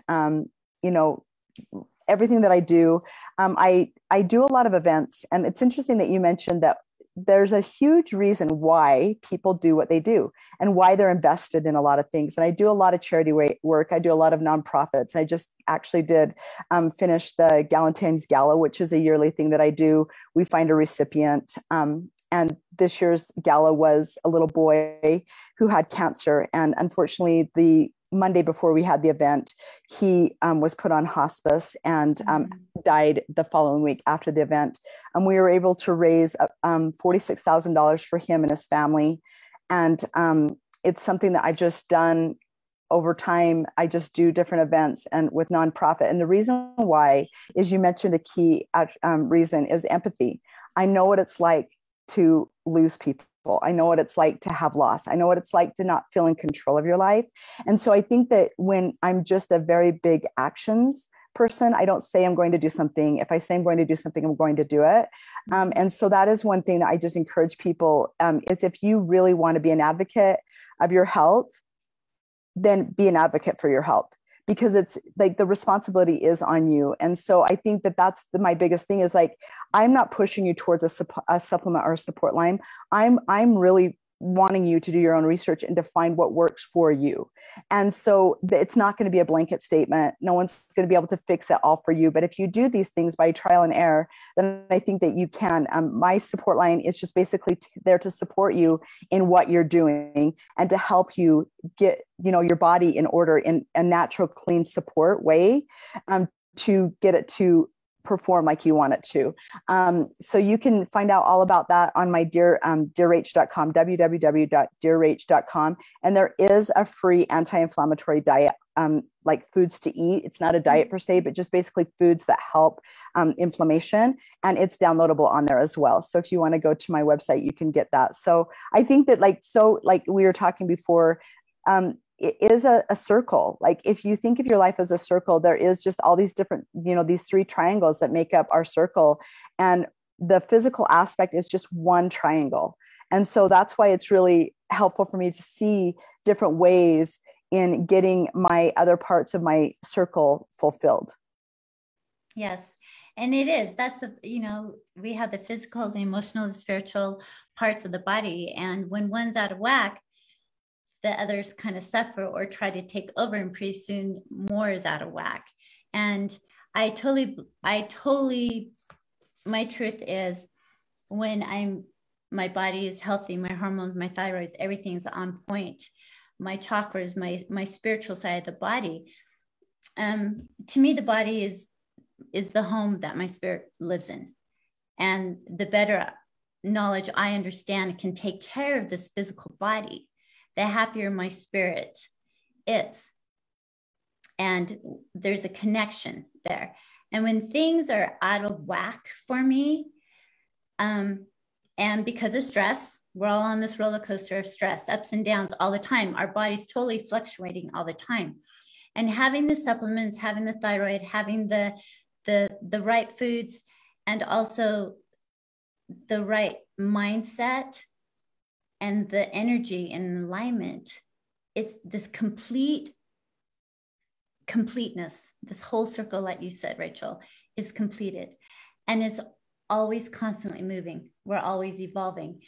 D: everything that I do. I do a lot of events, and it's interesting that you mentioned that there's a huge reason why people do what they do and why they're invested in a lot of things. And I do a lot of charity work. I do a lot of nonprofits. I just actually did finish the Galentine's Gala, which is a yearly thing that I do. We find a recipient. And this year's gala was a little boy who had cancer. And unfortunately, the Monday before we had the event, he was put on hospice and died the following week after the event. And we were able to raise $46,000 for him and his family. And it's something that I've just done over time. I just do different events and with nonprofit. And the reason why is, you mentioned a key reason is empathy. I know what it's like to lose people. I know what it's like to have loss. I know what it's like to not feel in control of your life. And so I think that when I'm just a very big actions person, I don't say I'm going to do something. If I say I'm going to do something, I'm going to do it. And so that is one thing that I just encourage people is, if you really want to be an advocate of your health, then be an advocate for your health, because it's like the responsibility is on you. And so I think that that's my biggest thing is, like, I'm not pushing you towards a supplement or a support line. I'm really wanting you to do your own research and to find what works for you. And so it's not going to be a blanket statement. No one's going to be able to fix it all for you. But if you do these things by trial and error, then I think that you can. My support line is just basically there to support you in what you're doing and to help you get, your body in order in a natural, clean support way, to get it to perform like you want it to. So you can find out all about that on my dearrach.com, www.dearrach.com. And there is a free anti-inflammatory diet, like foods to eat. It's not a diet per se, but just basically foods that help inflammation. And it's downloadable on there as well. So if you want to go to my website, you can get that. So I think that like we were talking before, it is a circle. Like, if you think of your life as a circle, there is just all these different, these three triangles that make up our circle. And the physical aspect is just one triangle. And so that's why it's really helpful for me to see different ways in getting my other parts of my circle fulfilled.
B: Yes. And it is, we have the physical, the emotional, the spiritual parts of the body. And when one's out of whack, the others kind of suffer or try to take over, and pretty soon more is out of whack. And I totally my truth is when my body is healthy, my hormones, my thyroids, everything's on point, my chakras, my spiritual side of the body. To me, the body is the home that my spirit lives in. And the better knowledge I understand can take care of this physical body, the happier my spirit is. And there's a connection there. And when things are out of whack for me, and because of stress, we're all on this roller coaster of stress, ups and downs all the time. Our body's totally fluctuating all the time. And having the supplements, having the thyroid, having the right foods, and also the right mindset and the energy and alignment, it's this completeness, this whole circle, like you said, Rachel, is completed and is always constantly moving. We're always evolving.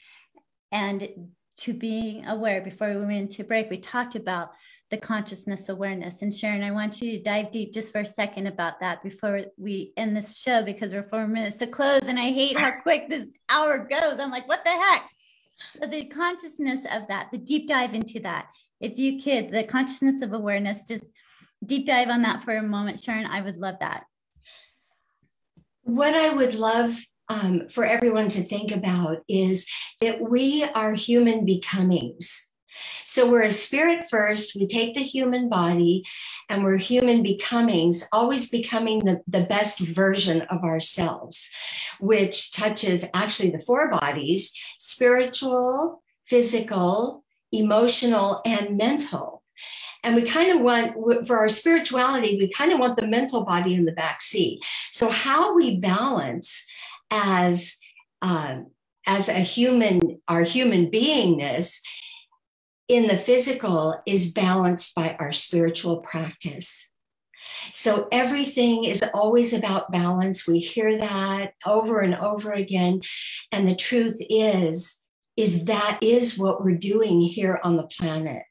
B: And to being aware, before we went into break, we talked about the consciousness awareness. And Sharon, I want you to dive deep just for a second about that before we end this show, because we're 4 minutes to close. And I hate how quick this hour goes. I'm like, what the heck? So the consciousness of that, the deep dive into that. If you could, the consciousness of awareness, just deep dive on that for a moment, Sharon, I would love that.
C: What I would love for everyone to think about is that we are human becomings. So we're a spirit first, we take the human body, and we're human becomings, always becoming the best version of ourselves, which touches actually the 4 bodies: spiritual, physical, emotional, and mental. And we kind of want, for our spirituality, we kind of want the mental body in the back seat. So how we balance as a human, our human beingness in the physical is balanced by our spiritual practice. So everything is always about balance. We hear that over and over again. And the truth is that is what we're doing here on the planet,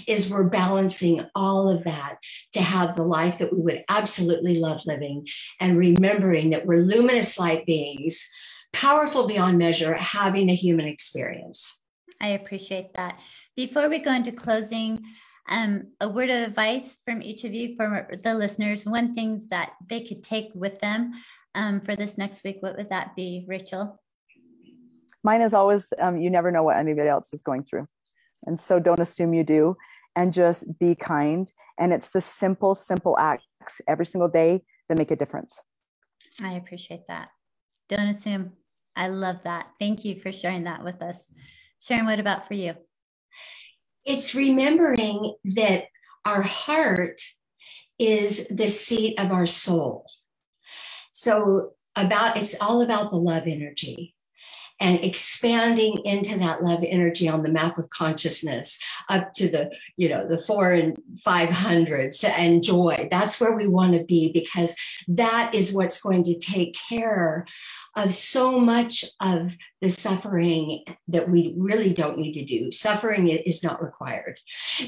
C: is we're balancing all of that to have the life that we would absolutely love living, and remembering that we're luminous light beings, powerful beyond measure, having a human experience.
B: I appreciate that. Before we go into closing, a word of advice from each of you for the listeners, one thing that they could take with them for this next week, what would that be, Rachel?
D: Mine is always, you never know what anybody else is going through. And so don't assume you do, and just be kind. And it's the simple acts every single day that make a difference.
B: I appreciate that. Don't assume. I love that. Thank you for sharing that with us. Sharon, what about for you?
C: It's remembering that our heart is the seat of our soul. So it's all about the love energy, and expanding into that love energy on the map of consciousness up to the 4 and 500s and joy. That's where we want to be, because that is what's going to take care of so much of the suffering that we really don't need to do. Suffering is not required.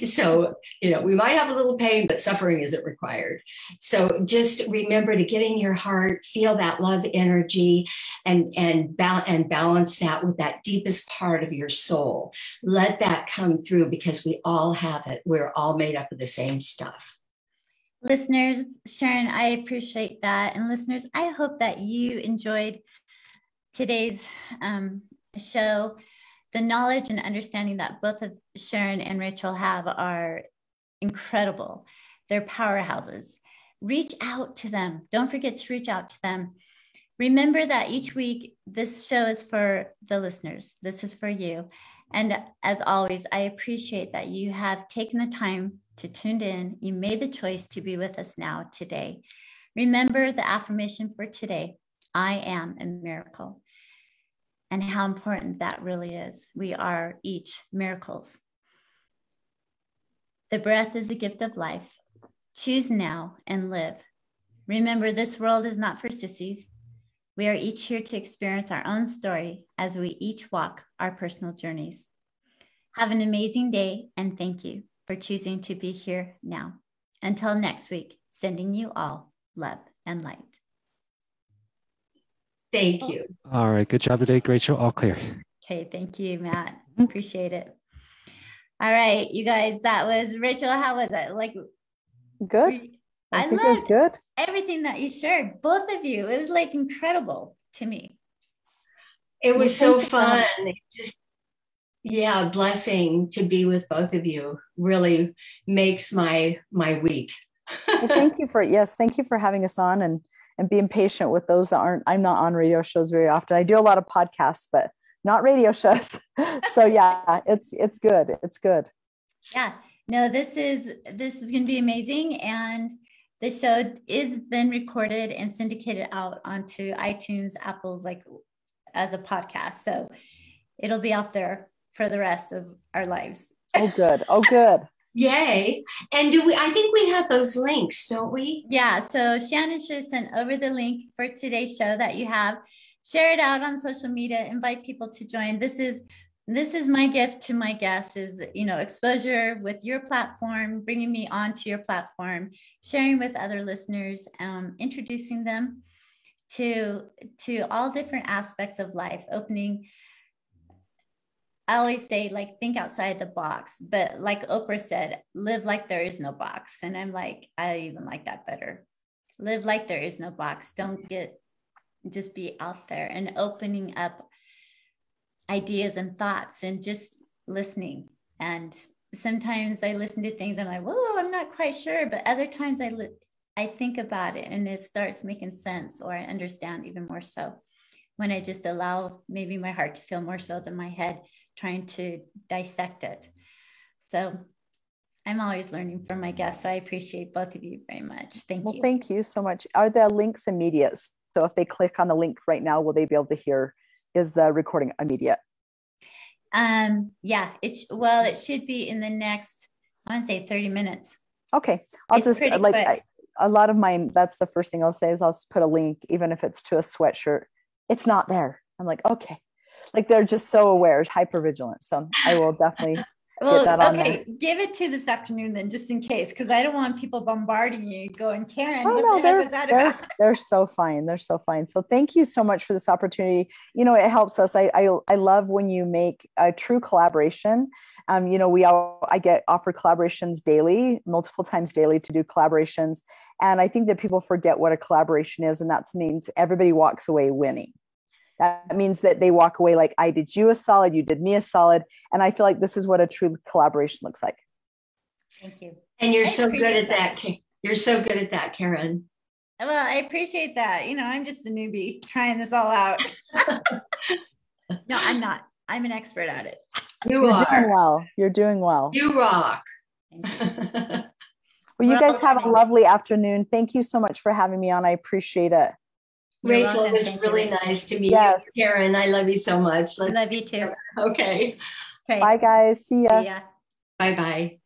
C: So, we might have a little pain, but suffering isn't required. So just remember to get in your heart, feel that love energy, and balance that with that deepest part of your soul. Let that come through, because we all have it. We're all made up of the same stuff.
B: Listeners, Sharon, I appreciate that. And listeners, I hope that you enjoyed today's show. The knowledge and understanding that both of Sharon and Rachel have are incredible. They're powerhouses. Reach out to them. Don't forget to reach out to them. Remember that each week, this show is for the listeners. This is for you. And as always, I appreciate that you have taken the time to tune in. You made the choice to be with us now today. Remember the affirmation for today: I am a miracle. And how important that really is. We are each miracles. The breath is a gift of life. Choose now and live. Remember, this world is not for sissies. We are each here to experience our own story as we each walk our personal journeys. Have an amazing day, and thank you for choosing to be here now. Until next week, sending you all love and light.
C: Thank you.
E: All right. Good job today. Great show. All clear.
B: Okay. Thank you, Matt. Appreciate it. All right, you guys, that was Rachel. How was it? Like,
D: Good.
B: I
D: think it was
B: loved
D: good.
B: everything that you shared, both of you. It was like incredible to me.
C: It was so fun. It just, yeah, blessing to be with both of you. Really makes my week.
D: Well, thank you for having us on and being patient with those that aren't. I'm not on radio shows very often. I do a lot of podcasts, but not radio shows. So yeah, it's good. It's good.
B: Yeah. No, this is going to be amazing, and the show is then recorded and syndicated out onto iTunes, Apple's, like as a podcast. So it'll be out there for the rest of our lives.
D: Oh, good. Oh, good.
C: Yay. And I think we have those links, don't we?
B: Yeah. So Shannon should have sent over the link for today's show that you have. Share it out on social media, invite people to join. This is my gift to my guests is, exposure with your platform, bringing me onto your platform, sharing with other listeners, introducing them to all different aspects of life, opening. I always say, like, think outside the box, but like Oprah said, live like there is no box. And I'm like, I even like that better. Live like there is no box. Just be out there and opening up ideas and thoughts and just listening. And sometimes I listen to things, I'm like, whoa, I'm not quite sure. But other times I think about it and it starts making sense, or I understand even more so when I just allow maybe my heart to feel more so than my head trying to dissect it. So I'm always learning from my guests. So I appreciate both of you very much. Thank you.
D: Well, thank you so much. Are the links immediate? So if they click on the link right now, will they be able to hear? Is the recording immediate?
B: Yeah, it should be in the next, I want to say 30 minutes.
D: Okay. I'll
B: It's
D: just
B: pretty quick.
D: A lot of mine, that's the first thing I'll say is I'll put a link, even if it's to a sweatshirt. It's not there. I'm like, okay. Like they're just so aware, hyper vigilant. So I will definitely get that on there.
B: Give it to this afternoon then, just in case, because I don't want people bombarding you going, Caren,
D: Oh,
B: what
D: no,
B: the heck was that about?
D: They're so fine. They're so fine. So thank you so much for this opportunity. It helps us. I love when you make a true collaboration. I get offered collaborations daily, multiple times daily to do collaborations. And I think that people forget what a collaboration is. And that means everybody walks away winning. That means that they walk away like, I did you a solid, you did me a solid. And I feel like this is what a true collaboration looks like.
B: Thank you.
C: And you're so good at that. You're so good at that, Caren.
B: Well, I appreciate that. I'm just a newbie trying this all out. No, I'm not. I'm an expert at it.
D: You're doing well. You're doing well.
C: You rock.
D: Well, you guys have a lovely afternoon. Thank you so much for having me on. I appreciate it.
C: Rachel, it was really nice to meet you. Caren, I love you so much.
B: Love you too.
C: Okay.
D: Bye, guys. See ya.
C: Bye-bye.